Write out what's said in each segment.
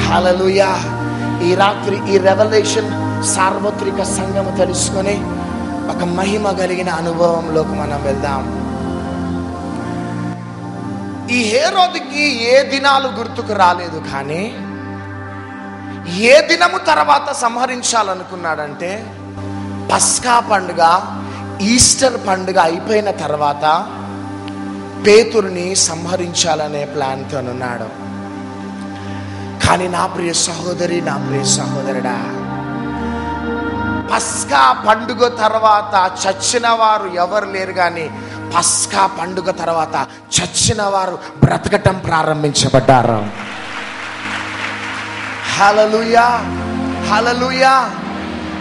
హల్లెలూయా. ఈ రాత్రి ఈ రెవల్యూషన్ సార్వత్రిక సంఘము తెలుసుకొని ఒక మహిమ కలిగిన అనుభవంలోకి మనం వెళ్దాం. ఈ హేరోదుకి ఏ దినాలు గుర్తుకు రాలేదు, కానీ ఏ దినము తర్వాత సంహరించాలనుకున్నాడంటే పస్కా పండుగ, ఈస్టర్ పండుగ అయిపోయిన తర్వాత పేతురుని సంహరించాలనే ప్లాన్తో ఉన్నాడు. కానీ నా ప్రియ సహోదరి, నా ప్రియ సహోదరుడా, పస్కా పండుగ తర్వాత చచ్చిన వారు ఎవరు లేరు, కానీ పస్కా పండుగ తర్వాత చచ్చిన వారు బ్రతకటం ప్రారంభించబడ్డారు. హల్లెలూయా, హల్లెలూయా.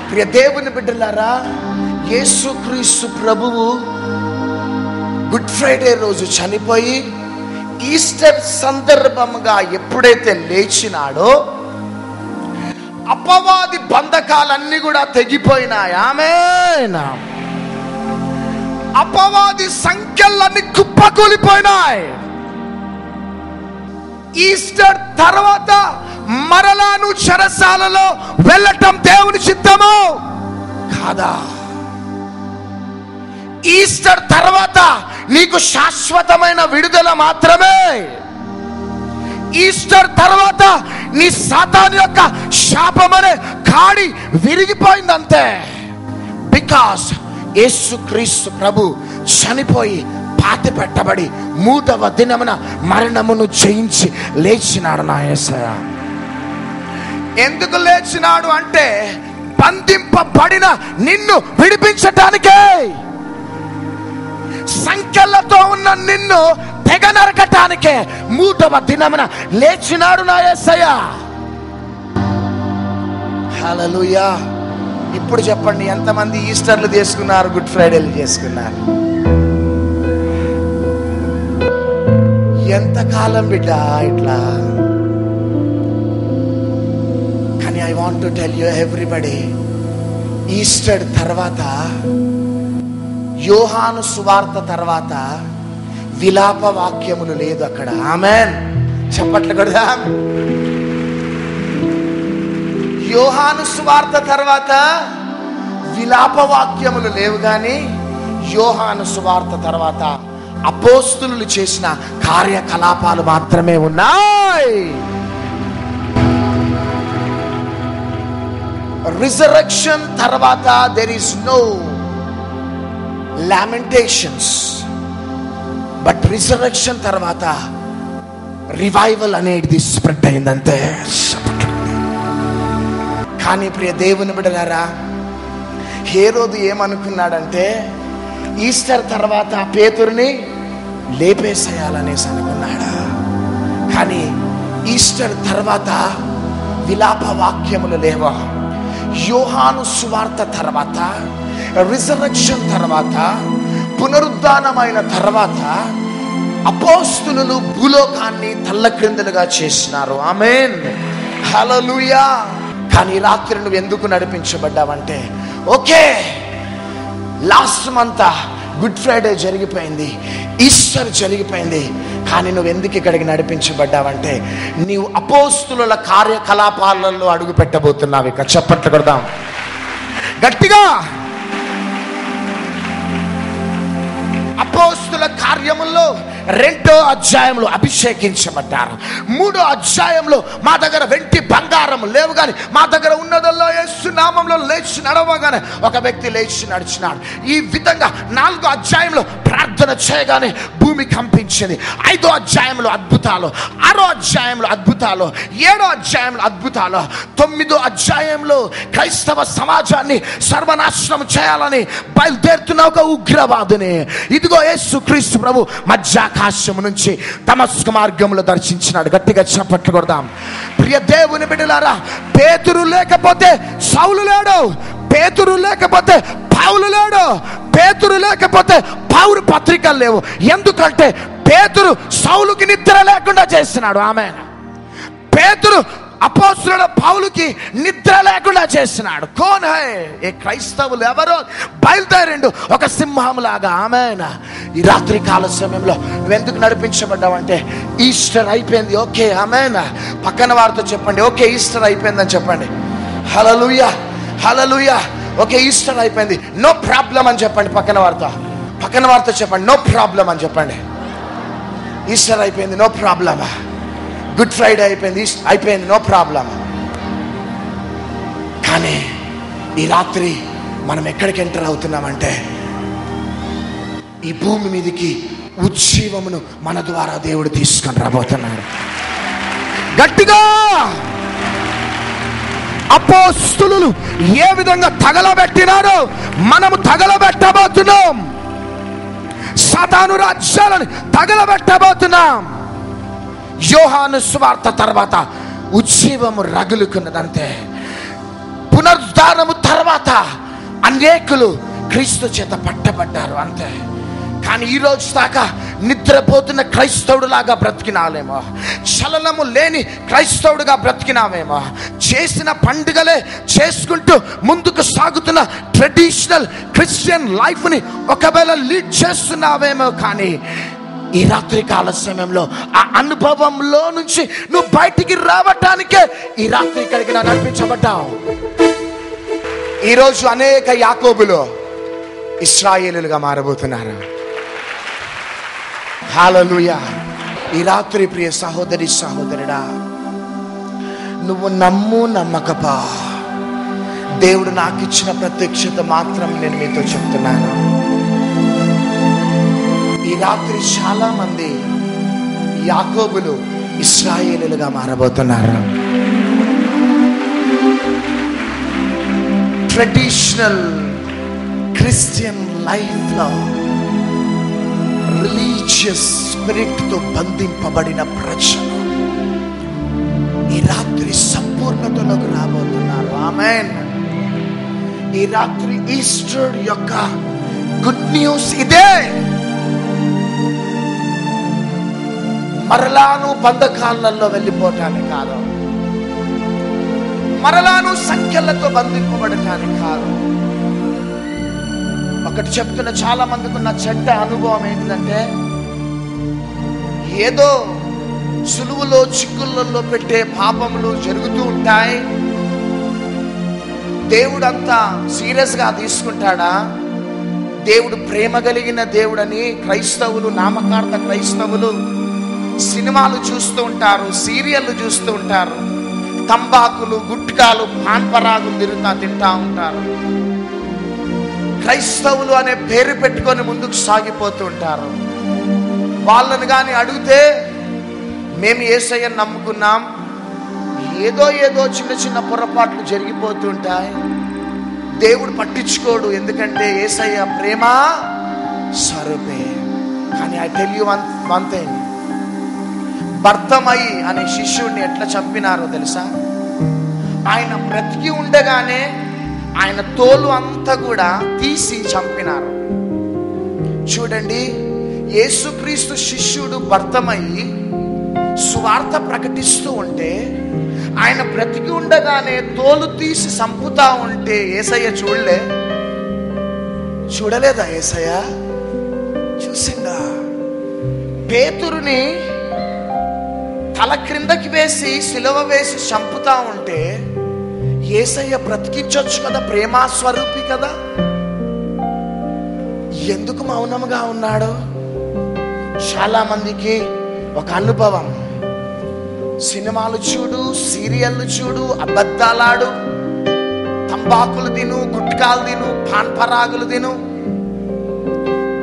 ప్రియ దేవుని బిడ్డలారా, యేసుక్రీస్తు ప్రభువు గుడ్ ఫ్రైడే రోజు చనిపోయి ఈస్టర్ సందర్భంగా ఎప్పుడైతే లేచినాడో అపవాది బంధకాలన్నీ కూడా తెగిపోయినాయి. ఆమేన్. అపవాది సంఖ్యలన్నీ కుప్పకూలిపోయినాయి. ఈస్టర్ తర్వాత మరలాను చెరసాలలో వెళ్ళటం దేవుని చిత్తము కాదా? ఈస్టర్ తర్వాత నీకు శాశ్వతమైన విడుదల మాత్రమే. ఈస్టర్ తర్వాత నీ సాతాను యొక్క శాపమనే కాడి విరిగిపోయిందంతే. బికాస్ యేసుక్రీస్తు ప్రభు చనిపోయి పాతి పెట్టబడి 3వ దినమున మరణమును జయించి లేచినాడు నా యేసయ్య. ఎందుకు లేచినాడు అంటే బంధింపబడిన నిన్ను విడిపించటానికే. సంఖ్యలతో ఉన్న నిన్ను తెగ నరకటానికే 3వ దినమున లేచినాడు నా యేసయ్య. హల్లెలూయా. ఇప్పుడు చెప్పండి, ఎంతమంది ఈస్టర్లు చేసుకున్నారు, గుడ్ ఫ్రైడేలు చేసుకున్నారు? ఎంతకాలం బిడ్డ ఇట్లా? కానీ I want to tell you everybody, Easter తర్వాత, యోహాను సువార్త తర్వాత విలాప వాక్యములు లేదు అక్కడ. ఆమేన్. చప్పట్లు కొడదాం. యోహాను సువార్త తర్వాత విలాప వాక్యములు లేవు, కానీ యోహాను సువార్త తర్వాత అపోస్తులు చేసిన కార్యకలాపాలు మాత్రమే ఉన్నాయి. రిజరెక్షన్ తర్వాత there is no lamentations, but resurrection తర్వాత రివైవల్ అనేది స్ప్రెడ్ అయిందంతే. కానీ ప్రియ దేవుని బిడ్డలారా, హేరోదు ఏమనుకున్నాడంటే ఈస్టర్ తర్వాత పేతురుని లేపేసేయాలనేసి అనుకున్నాడా. కానీ ఈస్టర్ తర్వాత విలాప వాక్యములు లేవా. యోహాను సువార్త తర్వాత, రిజరెక్షన్ తర్వాత, పునరుద్ధానమైన తర్వాత అపోస్తులు భూలోకాన్ని తల్లక్రిందులుగా చేసినారు. ఆమేన్. హల్లెలూయా. కానీ రాత్రి నువ్వు ఎందుకు నడిపించబడ్డావంటే, okay last month good Friday జరిగిపోయింది, ఈస్టర్ జరిగిపోయింది, కానీ నువ్వు ఎందుకు ఇక్కడికి నడిపించబడ్డావంటే నీవు అపోస్తుల కార్యకలాపాలలో అడుగు పెట్టబోతున్నావు. ఇక చప్పట్లు కొడదాం గట్టిగా. అపోస్తుల కార్యముల్లో 2వ అధ్యాయంలో అభిషేకించబడ్డారు. 3వ అధ్యాయంలో మా దగ్గర వెండి బంగారం లేవు, కానీ మా దగ్గర ఉన్నదల్లో యేసు నామంలో లేచి నడవగానే ఒక వ్యక్తి లేచి నడిచినాడు. ఈ విధంగా 4వ అధ్యాయంలో ప్రార్థన చేయగానే భూమి కంపించింది. 5వ అధ్యాయంలో అద్భుతాలు, 6వ అధ్యాయంలో అద్భుతాలు, 7వ అధ్యాయంలో అద్భుతాలు, 9వ అధ్యాయంలో క్రైస్తవ సమాజాన్ని సర్వనాశనం చేయాలని బయలుదేరుతున్న ఒక ఉగ్రవాదిని ఇదిగో యేసుక్రీస్తు ప్రభు మధ్యాకాశం నుంచి దమస్కు మార్గంలో దర్శించినాడు. గట్టిగా చప్పట్లు కొడదాం. ప్రియ దేవుని బిడ్డలారా, పేతురు లేకపోతే సౌలు లేడు, పేతురు లేకపోతే పౌలు లేడు, పేతురు లేకపోతే పౌరు పత్రికలు లేవు. ఎందుకంటే పేతురు సౌలుకి నిద్ర లేకుండా చేస్తున్నాడు. ఆమె పేతురు అపోస్తలుడైన పౌలుకి నిద్ర లేకుండా చేసినాడు. కోన్ హై, ఏ క్రైస్తవులు ఎవరో బయలుదేరిండు ఒక సింహంలాగా. ఆమేన్. ఈ రాత్రి కాల సమయంలో నువ్వెందుకు నడిపించబడ్డావంటే ఈస్టర్ అయిపోయింది. ఓకే, ఆమేన్. పక్కన వారితో చెప్పండి, ఓకే ఈస్టర్ అయిపోయిందని చెప్పండి. హల్లెలూయా, హల్లెలూయా. ఓకే ఈస్టర్ అయిపోయింది, నో ప్రాబ్లం అని చెప్పండి. పక్కన వారితో చెప్పండి, నో ప్రాబ్లం అని చెప్పండి. ఈస్టర్ అయిపోయింది, నో ప్రాబ్లం. గుడ్ ఫ్రైడే అయిపోయింది, నో ప్రాబ్లం. కానీ ఈ రాత్రి మనం ఎక్కడికి ఎంటర్ అవుతున్నామంటే ఈ భూమి మీదకి ఉజ్జీవమును మన ద్వారా దేవుడు తీసుకొని రాబోతున్నాడు. గట్టిగా అపోస్తలులు ఏ విధంగా తగలబెట్టినారో మనము తగలబెట్టబోతున్నాం. సాతాను రాజ్యాలను తగలబెట్టబోతున్నాం. యోహాను సువార్త తర్వాత ఉజ్జీవము రగులుకున్నదంతే. పునరుద్ధానము తర్వాత అనేకులు క్రీస్తు చేత పట్టబడ్డారు అంతే. కానీ ఈ రోజు దాకా నిద్రపోతున్న క్రైస్తవుడులాగా బ్రతికినావేమో, చలనము లేని క్రైస్తవుడుగా బ్రతికినావేమో, చేసిన పండుగలే చేసుకుంటూ ముందుకు సాగుతున్న ట్రెడిషనల్ క్రిస్టియన్ లైఫ్ని ఒకవేళ లీడ్ చేస్తున్నావేమో. కానీ ఈ రాత్రి కాల సమయంలో ఆ అనుభవంలో నుంచి నువ్వు బయటికి రావటానికే ఈ రాత్రి ఇక్కడికి నడిపించబడ్డావు. ఈరోజు అనేక యాకోబులు ఇశ్రాయేలులుగా మారబోతున్నారు. హల్లెలూయా. ఈ రాత్రి ప్రియ సహోదరి సహోదరుడా, నువ్వు నమ్మకపా, దేవుడు నాకు ఇచ్చిన ప్రత్యక్షత మాత్రం నేను మీతో చెప్తున్నాను. ఈ రాత్రి చాలా మంది యాకోబులు ఇశ్రాయేలులుగా మారబోతున్నారు. ట్రెడిషనల్ క్రిస్టియన్ లైఫ్ లో రిలీజియస్ స్పిరిట్ తో బంధింపబడిన ప్రజలు ఈ రాత్రి సంపూర్ణతలోకి రాబోతున్నారు. ఆమేన్. ఈ రాత్రి ఈస్టర్ యొక్క గుడ్ న్యూస్ ఇదే. మరలాను బంధకాలలో వెళ్ళిపోవటానికి కాదు, మరలాను సంఖ్యలతో బంధింపబడటానికి కాదు. ఒకటి చెప్తున్న, చాలా మందికి ఉన్న చెడ్డ అనుభవం ఏంటిదంటే ఏదో సులువులో చిక్కులలో పెట్టే పాపములు జరుగుతూ ఉంటాయి. దేవుడు అంతా సీరియస్గా తీసుకుంటాడా? దేవుడు ప్రేమ కలిగిన దేవుడని క్రైస్తవులు, నామకార్థ క్రైస్తవులు సినిమాలు చూస్తూ ఉంటారు, సీరియళ్ళు చూస్తూ ఉంటారు, తంబాకులు, గుట్కాలు, పాన్పరాగులు తింటా ఉంటారు. క్రైస్తవులు అనే పేరు పెట్టుకొని ముందుకు సాగిపోతూ ఉంటారు. వాళ్ళని కానీ అడిగితే మేము యేసయ్యను నమ్ముకున్నాం, ఏదో చిన్న చిన్న పొరపాట్లు జరిగిపోతూ ఉంటాయి, దేవుడు పట్టించుకోడు, ఎందుకంటే యేసయ్య ప్రేమ స్వరూపే. కానీ I tell you one thing, Bartimaeus అనే శిష్యుడిని ఎట్లా చంపినారో తెలుసా? ఆయన బ్రతికి ఉండగానే ఆయన తోలు అంతా కూడా తీసి చంపినారు. చూడండి, యేసుక్రీస్తు శిష్యుడు బర్తమయి సువార్త ప్రకటిస్తూ ఉంటే ఆయన బ్రతికి ఉండగానే తోలు తీసి చంపుతా ఉంటే యేసయ్య చూడలేదా? యేసయ్య చూసిందా? పేతురుని తల క్రిందకి వేసి సిలువ వేసి చంపుతా ఉంటే యేసయ్య బ్రతికించొచ్చు కదా, ప్రేమాస్వరూపి కదా. ఎందుకు మౌనంగా ఉన్నాడు? చాలా మందికి ఒక అనుభవం, సినిమాలు చూడు, సీరియళ్ళు చూడు, అబద్ధాలాడు, తంబాకులు తిను, గుట్కాలు తిను, పాన్పరాగులు తిను,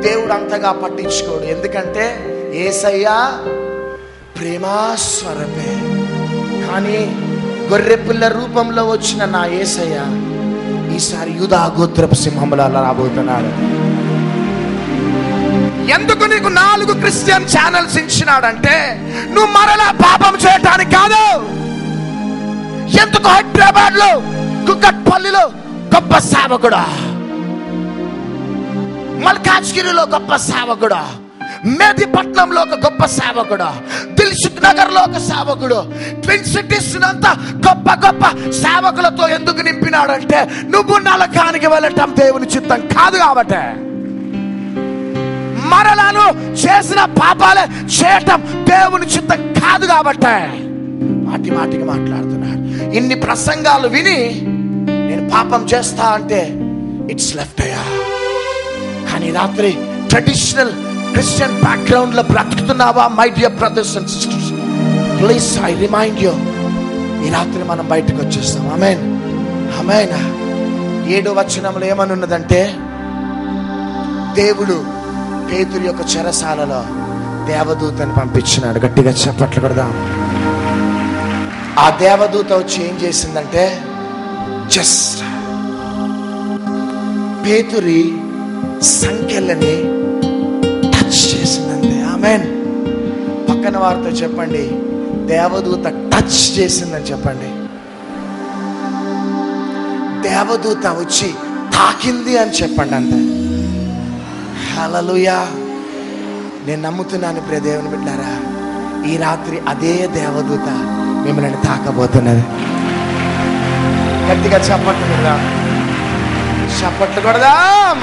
దేవుడు అంతగా పట్టించుకోడు. ఎందుకంటే యేసయ్య ప్రేమాస్వరూపే. కానీ గొర్రెపిల్ల రూపంలో వచ్చిన నా యేసయ్య ఈసారి యూదా గోత్రపు సింహంలో రాబోతున్నాడు. ఎందుకు నీకు 4 క్రిస్టియన్ ఛానల్స్ ఇచ్చినాడంటే నువ్వు మరలా పాపం చేయటానికి కాదు. ఎందుకు హైదరాబాద్ లో, కుక్కట్పల్లిలో గొప్ప సేవకుడా, మల్కాజ్గిరిలో గొప్ప సేవకుడా, మేదిపట్నంలో ఒక గొప్ప సేవకుడు, దిల్సుఖ్ నగర్ లో ఒక సేవకుడు, ట్విన్ సిటీస్ అంతా గొప్ప గొప్ప సేవకులతో ఎందుకు నింపినాడంటే నువ్వు నరకానికి వెళ్ళటం దేవుని చిత్తం కాదు కాబట్టి, మరలాను చేసిన పాపాలే చేయటం దేవుని చిత్తం కాదు కాబట్టి మాటి మాటికి మాట్లాడుతున్నాడు. ఇన్ని ప్రసంగాలు విని నేను పాపం చేస్తా అంటే ఇట్స్ లెఫ్ట్ అయ్యా. కానీ రాత్రి ట్రెడిషనల్ క్రిస్టియన్ బ్యాక్గ్రౌండ్ లో బ్రతుకుతున్నావా my dear brothers and sisters? Please I remind you, ఈ రాత్రి మనం బయటకు వచ్చేస్తాం. ఆమేన్, ఆమేన్. 7వ వచనంలో ఏమని ఉన్నదంటే, దేవుడు పేతురు యొక్క చెరసాలలో దేవదూతని పంపించినాడు. గట్టిగా చప్పట్లు కొడదాం. ఆ దేవదూత వచ్చి ఏం చేసిందంటే జస్ట్ పేతురి సంఖ్యలని టచ్ చేసిందంటే. ఆమేన్. పక్కన వారితో చెప్పండి, దేవదూత టచ్ చేసిందని చెప్పండి. దేవదూత వచ్చి తాకింది అని చెప్పండి అంతే. హల్లెలూయా. నేను నమ్ముతున్నాను ప్రియ దేవుని బిడ్డలారా, ఈ రాత్రి అదే దేవదూత మిమ్మల్ని తాకబోతున్నది. గట్టిగా చప్పట్లు కొడదాం, చప్పట్లు కొడదాం.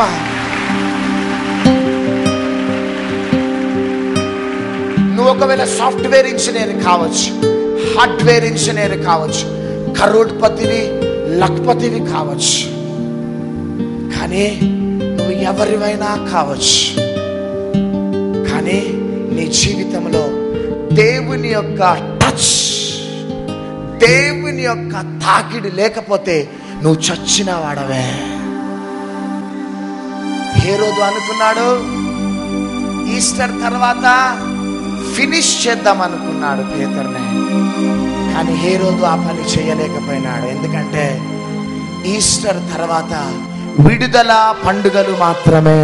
నువ్వు ఒకవేళ సాఫ్ట్వేర్ ఇంజనీర్ కావచ్చు, హార్డ్వేర్ ఇంజనీర్ కావచ్చు, కరోడ్పతివి లక్పతివి కావచ్చు, కానీ నువ్వు ఎవరివైనా కావచ్చు, కానీ నీ జీవితంలో దేవుని యొక్క టచ్, దేవుని యొక్క తాకిడి లేకపోతే నువ్వు చచ్చిన వాడవే. హేరోదు అనుకున్నాడు ఈస్టర్ తర్వాత ఫినిష్ చేద్దాం అనుకున్నాడు పేతురుని, కానీ హేరోదు ఆ పని చేయలేకపోయినాడు. ఎందుకంటే ఈస్టర్ తర్వాత విడుదల పండుగలు మాత్రమే.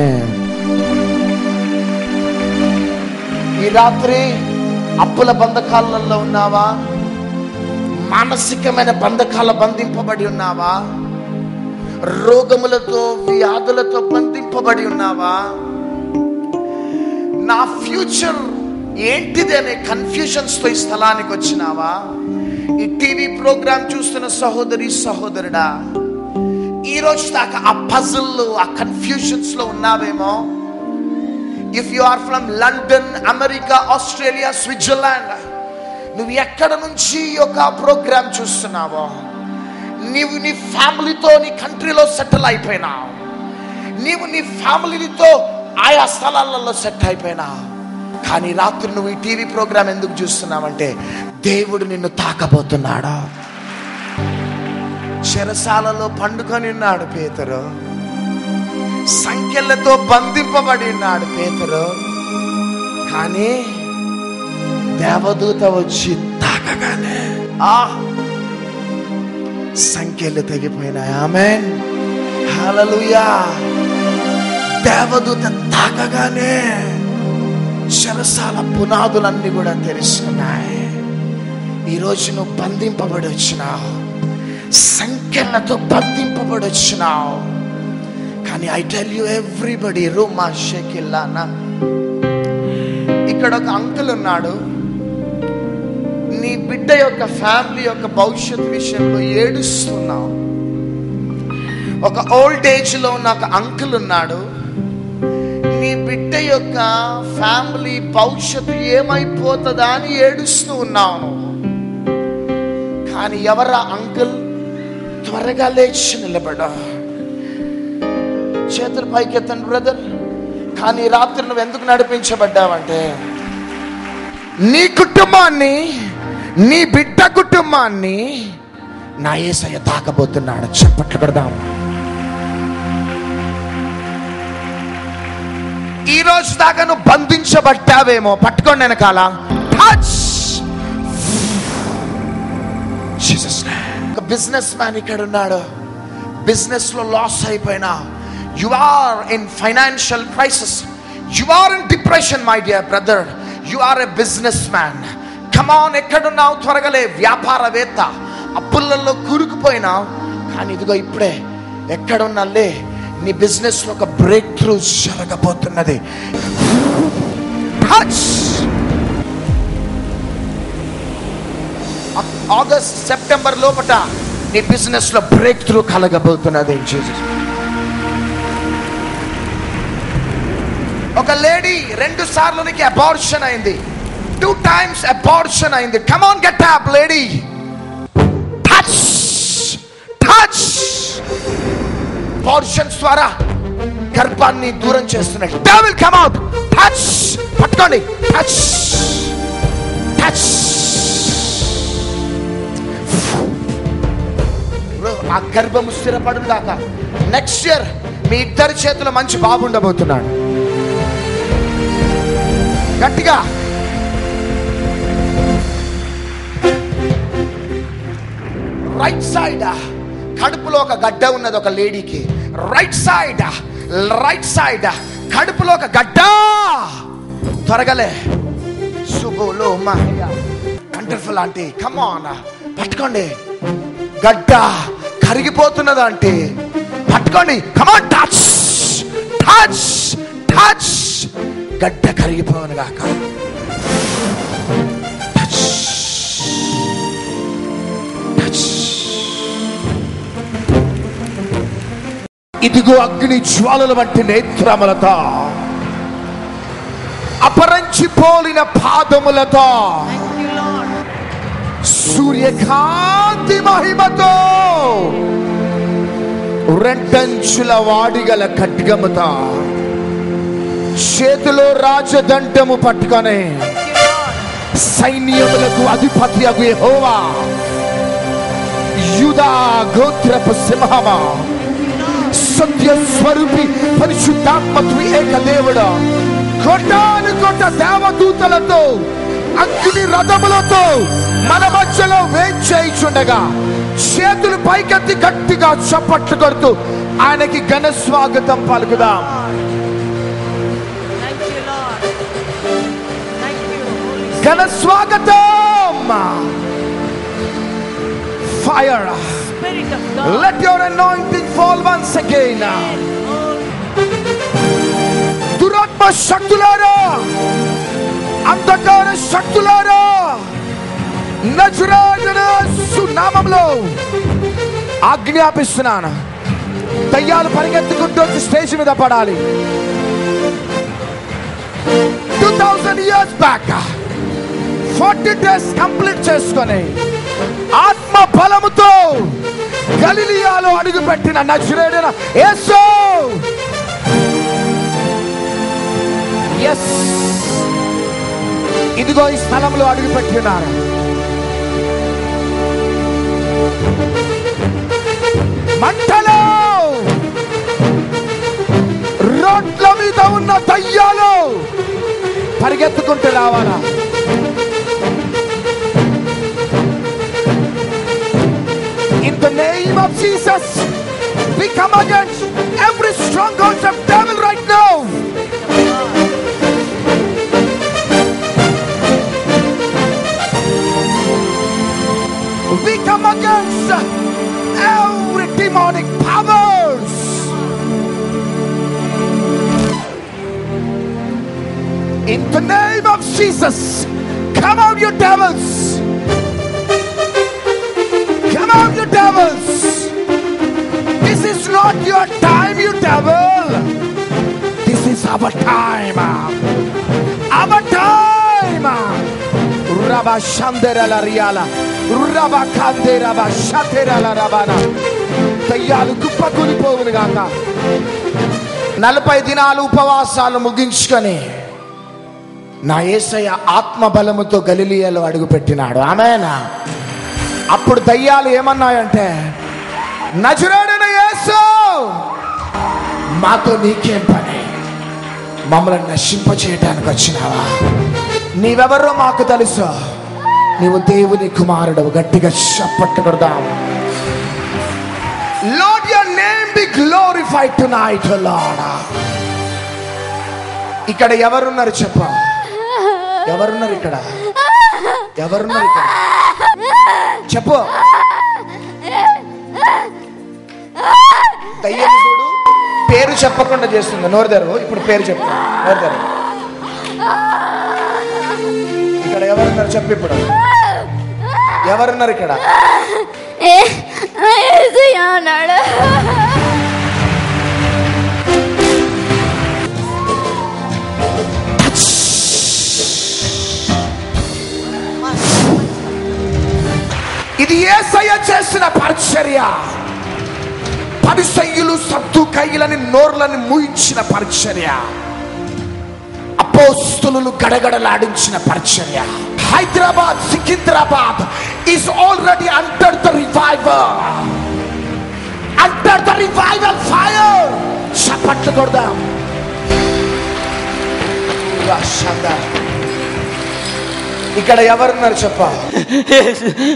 ఈ రాత్రి అప్పుల బంధకాలలో ఉన్నావా? మానసికమైన బంధకాల బంధింపబడి ఉన్నావా? రోగములతో వ్యాధులతో బంధింపబడి ఉన్నావా? నా ఫ్యూచర్ ఏంటిది అనే కన్ఫ్యూజన్స్ తో ఈ స్థలానికి వచ్చినావా? ఈ టీవీ ప్రోగ్రాం చూస్తున్న సహోదరి సహోదరుడా, ఈ రోజు దాకా ఆ పజిల్, ఆ కన్ఫ్యూజన్స్ లో ఉన్నావేమో. If you are from London, America, Australia, Switzerland, నువ్వు ఎక్కడ నుంచి ఒక ప్రోగ్రామ్ చూస్తున్నావో, నీవు నీ ఫ్యామిలీతో నీ కంట్రీలో సెటిల్ అయిపోయినావు, నీవు నీ ఫ్యామిలీతో ఆయా స్థలాలలో సెట్ అయిపోయినావు. కానీ రాత్రి నువ్వు ఈ టీవీ ప్రోగ్రామ్ ఎందుకు చూస్తున్నావంటే దేవుడు నిన్ను తాకబోతున్నాడా. చెరసాలలో పండుకొని ఉన్నాడు పేతురు, సంఖ్యలతో బంధింపబడి ఉన్నాడు పేతురు, కానీ దేవదూత వచ్చి తాకగానే సంఖ్యలు తెగిపోయినాయి. ఆమేన్, హల్లెలూయా. దేవదూత తాకగానే చెరసాల పునాదులన్నీ కూడా తెలుసుకున్నాయి. ఈరోజు నువ్వు బంధింపబడి వచ్చినావు, సంఖ్యలతో బంధింపబడి వచ్చినావు. కానీ ఐ టెల్ యూ ఎవ్రీబడి, రూమా షెకిల్లానా, ఇక్కడ ఒక అంకుల్ ఉన్నాడు, నీ బిడ్డ యొక్క ఫ్యామిలీ యొక్క భవిష్యత్ విషయంలో ఏడుస్తున్నావు. ఒక ఓల్డ్ ఏజ్ లో ఉన్న ఒక అంకుల్ ఉన్నాడు, నీ బిడ్డ యొక్క ఫ్యామిలీ భవిష్యత్తు ఏమైపోతుందా అని ఏడుస్తూ ఉన్నావు. కానీ ఎవరా అంకుల్? త్వరగా లేచి నిలబడా, చేతులు పైకెత్తండి బ్రదర్. కానీ రాత్రి నువ్వు ఎందుకు నడిపించబడ్డావంటే నీ కుటుంబాన్ని, నీ బిడ్డ కుటుంబాన్ని నా యేసయ్య తాకబోతున్నాడు. చప్పట్లు పెడదాం. ఈ రోజు దాకా నువ్వు బంధించబడ్డావేమో, పట్టుకోండి వెనకాల. ఒక బిజినెస్ మ్యాన్ ఇక్కడ ఉన్నాడు, బిజినెస్ లో లాస్ అయిపోయినా, you are in financial crisis, you are in depression my dear brother, you are a businessman, come on, ఎక్కడున్నావు? త్వరగా లే. వ్యాపారవేత్త, అప్పులలో కూరుకుపోయినా, కానీ ఇదిగో ఇప్పుడే ఎక్కడున్నా లే, నీ బిజినెస్ లో ఒక బ్రేక్ త్రూ జరగబోతున్నది. టచ్. ఆగస్ట్ సెప్టెంబర్ లోపట నీ బిజినెస్ లో బ్రేక్ త్రూ కలగబోతున్నది. జీసస్. ఒక లేడీ 2 సార్లునికి అబార్షన్ అయింది. 2 times అబార్షన్ అయింది. Come on, get up lady. Touch touch. Abortions ద్వారా గర్భాన్ని దూరం చేస్తున్నాడు. Devil come out. టచ్. పట్టుకోండి. Touch touch. ఆ గర్భము స్థిరపడును గాక. నెక్స్ట్ ఇయర్ మీ ఇద్దరి చేతిలో మంచి బాబు ఉండబోతున్నాడు. గట్టిగా. రైట్ సైడ్ కడుపులో ఒక గడ్డ ఉన్నది ఒక లేడీకి. రైట్ సైడ్ కడుపులో ఒక గడ్డ. త్వరగలే. సుబోలో వండర్ఫుల్ ఆంటీ. కమ్ ఆన్, పట్టుకోండి. గడ్డ కరిగిపోతున్నది అంటే పట్టుకోండి. Come on, touch touch touch. గడ్డ కరిగిపోవను గాక. Touch touch. ఇదిగో అగ్ని జ్వాలల వంటి నేత్రములతో, అపరంచిపోలిన పాదములతో, సూర్యకాంతి మహిమతో, రెండంచుల వాడిగల ఖడ్గముతో, చేతిలో రాజదండము పట్టుకొని, సైన్యములకు అధిపతి అగు యెహోవా, యూదా గోత్రపు సింహమా, సత్య స్వరూపి పరిశుద్ధాత్మత్వి ఏక దేవుడా, కోటాను కోట దేవదూతలతో అగ్ని రథములతో మన మధ్యలో వేంచేయుచుండగా చేతులు పైకెత్తి గట్టిగా చప్పట్లు కొడుతూ ఆయనకి ఘన స్వాగతం పలుకుదాం. ఘన స్వాగతం. Fire. Let your anointing fall once again. దురాత్మ శక్తులారా, అంధకార శక్తులారా, నజరేయుడైన యేసు నామములో ఆజ్ఞాపిస్తున్నాను. దయ్యాలు పరిగెత్తుకుంటూ వచ్చి స్టేజ్ మీద పడాలి. 2000 years back 40 days కంప్లీట్ చేసుకొని ఆత్మ బలముతో గలిలియాలో అడుగుపెట్టిన నజరేయుడైన యేసు, ఎస్, ఇదిగో ఈ స్థలంలో అడుగుపెట్టినారు. మంటలో రోడ్ల మీద ఉన్న దయ్యాలు పరిగెత్తుకుంటూ రావాలా. In the name of Jesus, we come against every stronghold of devil right now. We come against every demonic powers. In the name of Jesus, come out you devils. Come out you devils. This is not your time, you devil. This is our time. Our time. Rabba Shandera la Riala. Rabba Kandera ba Shatera la Rabana. దయ్యాలు కుప్పకూలిపోవును గాక. 40 దినాలు ఉపవాసాలు ముగించుకొని నా యేసయ్య ఆత్మ బలముతో గలిలియాలో అడుగుపెట్టినాడు. ఆమేన్. అప్పుడు దయ్యాలు ఏమన్నాయంటే, నజరేయుడైన యేసు, మాతో నీకేం పని? మమ్మల్ని నశింపచేయడానికి వచ్చినావా? నీవెవరో మాకు తెలుసు. నీవు దేవుని కుమారుడు. గట్టిగా చప్పట్లు కొడదాం. Lord, your name be glorified tonight, Lord. ఇక్కడ ఎవరున్నారు చెప్ప? ఎవరున్నారు ఇక్కడ? ఎవరున్నారు ఇక్కడ చెప్పు. దయ్యం చూడు, పేరు చెప్పకుండా చేస్తుంది. నోరుదారు. ఇప్పుడు పేరు చెప్పు. నోరుదారు. ఇక్కడ ఎవరున్నారు చెప్పు, ఇప్పుడు ఎవరున్నారు ఇక్కడ? అన్నాడు. ఇది యేసయ్య చేసిన పరిచర్య. పరిసయ్యులు సద్దుకయ్యులని నోర్లని మూయించిన పరిచర్య. అపోస్తలులు గడగడలాడించిన పరిచర్య. Hyderabad, Secunderabad is already under the revival, under the revival fire. చప్పట్లు కొడదాం. ఇక్కడ ఎవరున్నారు చెప్ప?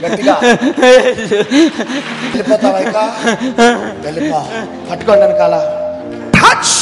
గట్టిగా వెళ్ళిపోతావా? ఇక వెళ్ళిపో. పట్టుకోండి వెనకాల. టచ్.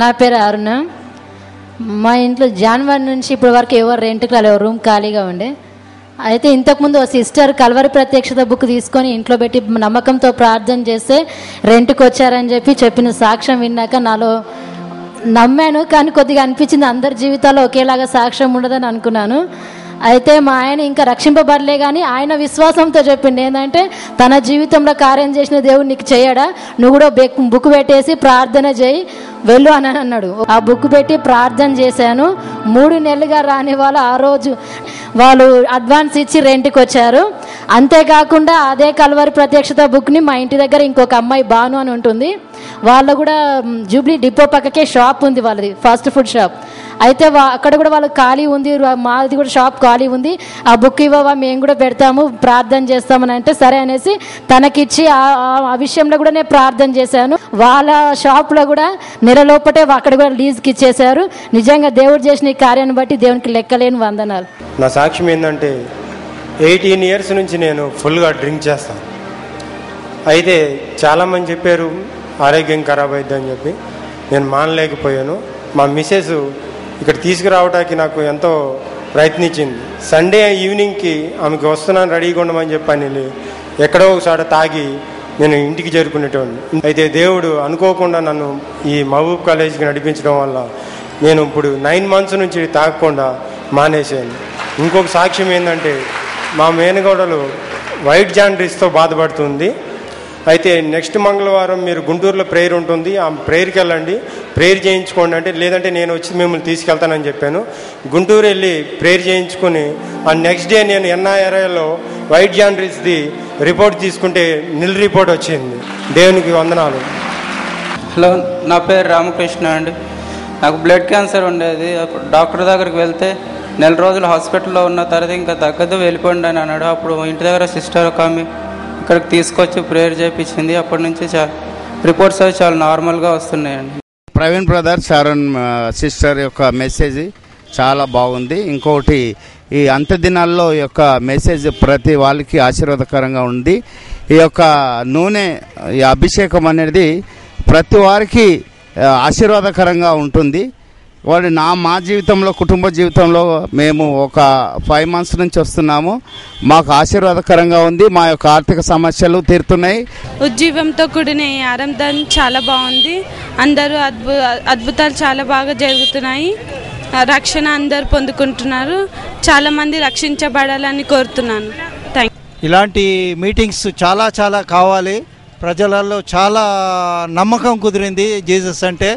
నా పేరు అరుణ. మా ఇంట్లో జనవరి నుంచి ఇప్పటి వరకు ఎవరు రెంట్కి రాలేవు, రూమ్ ఖాళీగా ఉండే. అయితే ఇంతకుముందు ఓ సిస్టర్ కల్వరి ప్రత్యక్షత బుక్ తీసుకొని ఇంట్లో పెట్టి నమ్మకంతో ప్రార్థన చేస్తే రెంట్కి వచ్చారని చెప్పిన సాక్ష్యం విన్నాక నాలో నమ్మాను. కానీ కొద్దిగా అనిపించింది అందరి జీవితాల్లో ఒకేలాగా సాక్ష్యం ఉండదని అనుకున్నాను. అయితే మా ఆయన ఇంకా రక్షింపబడలే కానీ ఆయన విశ్వాసంతో చెప్పింది ఏంటంటే, తన జీవితంలో కార్యం చేసిన దేవుడు నీకు చేయడా, నువ్వు కూడా బుక్ పెట్టేసి ప్రార్థన చేయి వెళ్ళు అని అన్నాడు. ఆ బుక్ పెట్టి ప్రార్థన చేశాను. 3 నెలలుగా రాని వాళ్ళు ఆ రోజు వాళ్ళు అడ్వాన్స్ ఇచ్చి రెంట్కి వచ్చారు. అంతేకాకుండా అదే కల్వరి ప్రత్యక్షత బుక్ని మా ఇంటి దగ్గర ఇంకొక అమ్మాయి బాను అని ఉంటుంది, వాళ్ళు కూడా జూబ్లీ డిపో పక్కకే షాప్ ఉంది వాళ్ళది, ఫాస్ట్ ఫుడ్ షాప్. అయితే అక్కడ కూడా వాళ్ళకి ఖాళీ ఉంది, మాది కూడా షాప్ ఖాళీ ఉంది, ఆ బుక్ ఇవ్వవా మేము కూడా పెడతాము ప్రార్థన చేస్తామని అంటే సరే అనేసి తనకిచ్చి ఆ విషయంలో కూడా నేను ప్రార్థన చేశాను. వాళ్ళ షాప్లో కూడా నెలలోపటే అక్కడ కూడా లీజ్కి ఇచ్చేశారు. నిజంగా దేవుడు చేసిన ఈ కార్యాన్ని బట్టి దేవునికి లెక్కలేని వందనాలు. నా సాక్ష్యం ఏంటంటే 18 ఇయర్స్ నుంచి నేను ఫుల్గా డ్రింక్ చేస్తాను. అయితే చాలామంది చెప్పారు ఆరోగ్యం ఖరాబ్ అవుతుందని చెప్పి, నేను మానలేకపోయాను. మా మిసెస్ ఇక్కడ తీసుకురావడానికి నాకు ఎంతో ప్రయత్నించింది. సండే ఈవినింగ్కి ఆమెకి వస్తున్నాను రెడీగా ఉండమని చెప్పని ఎక్కడో ఒకసారి తాగి నేను ఇంటికి చేరుకునేటోడిని. అయితే దేవుడు అనుకోకుండా నన్ను ఈ మహబూబ్ కాలేజీకి నడిపించడం వల్ల నేను ఇప్పుడు 9 months నుంచి తాగకుండా మానేశాను. ఇంకొక సాక్ష్యం ఏంటంటే, మా మేనగోడలు వైట్ జాండ్రీస్తో బాధపడుతుంది. అయితే నెక్స్ట్ మంగళవారం మీరు గుంటూరులో ప్రేయర్ ఉంటుంది, ఆ ప్రేయర్కి వెళ్ళండి, ప్రేయర్ చేయించుకోండి అంటే, లేదంటే నేను వచ్చి మిమ్మల్ని తీసుకెళ్తానని చెప్పాను. గుంటూరు వెళ్ళి ప్రేయర్ చేయించుకొని ఆ నెక్స్ట్ డే నేను ఎన్ఐఆర్ఐలో వైట్ జాండ్రీస్ది రిపోర్ట్ తీసుకుంటే నిల్ రిపోర్ట్ వచ్చింది. దేవునికి వందనాలు. హలో, నా పేరు రామకృష్ణ అండి. నాకు బ్లడ్ క్యాన్సర్ ఉండేది. అప్పుడు డాక్టర్ దగ్గరికి వెళ్తే 4 రోజులు హాస్పిటల్లో ఉన్న తర్వాత ఇంకా తగ్గదు వెళ్ళిపోండి అని అన్నాడు. అప్పుడు ఇంటి దగ్గర సిస్టర్ ఒక ఆమె ఇక్కడికి తీసుకొచ్చి ప్రేయర్ చేయించింది. అప్పటి నుంచి రిపోర్ట్స్ అవి చాలా నార్మల్గా వస్తున్నాయండి. ప్రవీణ్ బ్రదర్ శరణ్ సిస్టర్ యొక్క మెసేజ్ చాలా బాగుంది. ఇంకొకటి, ఈ అంత్య దినాల్లో ఈ యొక్క మెసేజ్ ప్రతి వాళ్ళకి ఆశీర్వాదకరంగా ఉంది. ఈ యొక్క నూనె, ఈ అభిషేకం అనేది ప్రతి వారికి ఆశీర్వాదకరంగా ఉంటుంది. వాడు మా జీవితంలో, కుటుంబ జీవితంలో మేము ఒక 5 months నుంచి వస్తున్నాము. మాకు ఆశీర్వాదకరంగా ఉంది. మా యొక్క ఆర్థిక సమస్యలు తీరుతున్నాయి. ఉజ్జీవంతో కూడిన ఈ ఆరాధన చాలా బాగుంది. అందరూ అద్భుతాలు చాలా బాగా జరుగుతున్నాయి. రక్షణ అందరు పొందుకుంటున్నారు. చాలా మంది రక్షించబడాలని కోరుతున్నాను. ఇలాంటి మీటింగ్స్ చాలా చాలా కావాలి. ప్రజలలో చాలా నమ్మకం కుదిరింది జీసస్ అంటే.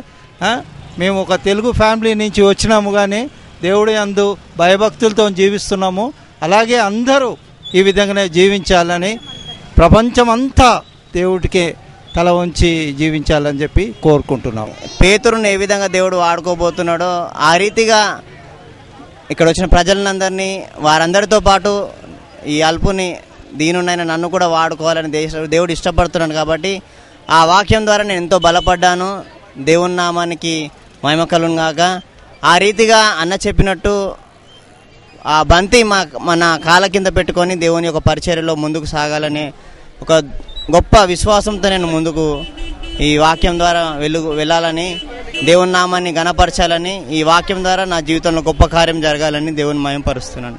మేము ఒక తెలుగు ఫ్యామిలీ నుంచి వచ్చినాము, కానీ దేవుడి యందు భయభక్తులతో జీవిస్తున్నాము. అలాగే అందరూ ఈ విధంగానే జీవించాలని, ప్రపంచమంతా దేవుడికి తల వంచి జీవించాలని చెప్పి కోరుకుంటున్నాము. పేతురుని ఏ విధంగా దేవుడు వాడుకోబోతున్నాడో ఆ రీతిగా ఇక్కడ వచ్చిన ప్రజలందరినీ, వారందరితో పాటు ఈ అల్పుని, దీనునైనా నన్ను కూడా వాడుకోవాలని దేవుడు ఇష్టపడుతున్నాడు. కాబట్టి ఆ వాక్యం ద్వారా నేను ఎంతో బలపడ్డాను. దేవుని నామానికి మహిమ కలుగును గాక. ఆ రీతిగా అన్న చెప్పినట్టు ఆ బంతి మన కాళ్ళ కింద పెట్టుకొని దేవుని యొక్క పరిచర్యలో ముందుకు సాగాలని ఒక గొప్ప విశ్వాసంతో నేను ముందుకు ఈ వాక్యం ద్వారా వెళ్ళాలని, దేవుని నామాన్ని ఘనపరచాలని, ఈ వాక్యం ద్వారా నా జీవితంలో గొప్ప కార్యం జరగాలని దేవుని మహిమపరుస్తున్నాను.